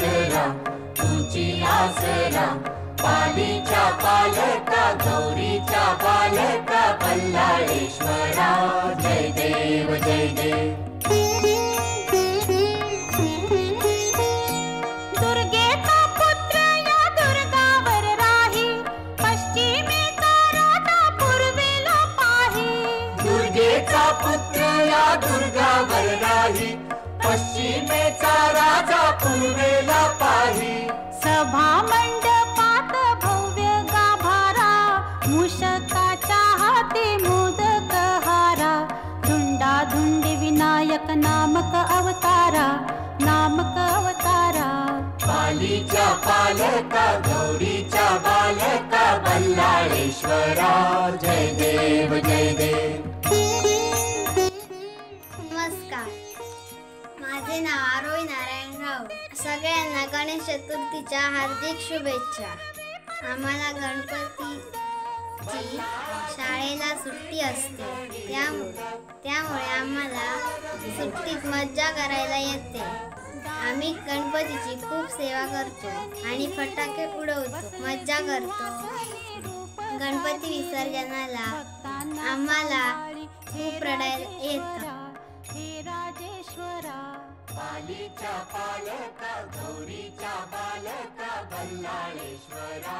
आसरा तुझी आसरा पालीच्या पालका गौरीच्या बालका बल्लाळेश्वरा जय देव जय देव दुर्गेचा पुत्र या दुर्गावर राही पश्चिमेचा राजा पूर्वेला पाही दुर्गेचा पुत्र या दुर्गावर राही पश्चिमेचा राजा पूर्वेला पाही सभा मंडपात भव्य गाभारा मूषकाच्या हाती मोदक हारा धुंडाधुंड विनायक नामक अवतारा पालीच्या पालका गौरीच्या बालका बल्लाळेश्वरा जय देव जय देव नमस्कार, माझे नाव आरोही नारायणराव. सगळ्यांना गणेश चतुर्थीच्या हार्दिक शुभेच्छा. आम्हाला गणपतीची शाळेला सुट्टी असते, त्यामुळे आम्हाला सुट्टीत मज्जा करायला येते. आम्ही गणपतीची खूप सेवा करतो आणि फटाके उडवतो, मज्जा करतो. गणपती विसर्जनाला आम्हाला खूप रडायला येतं. पालीच्या पालका गौरीच्या बालका बल्लाळेश्वरा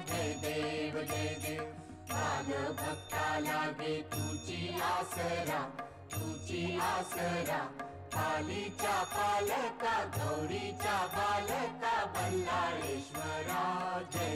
जय देव जय देव बाल भक्ताला गे तुझी आसरा पालीच्या पालका गौरीच्या बालका बल्लाळेश्वरा जय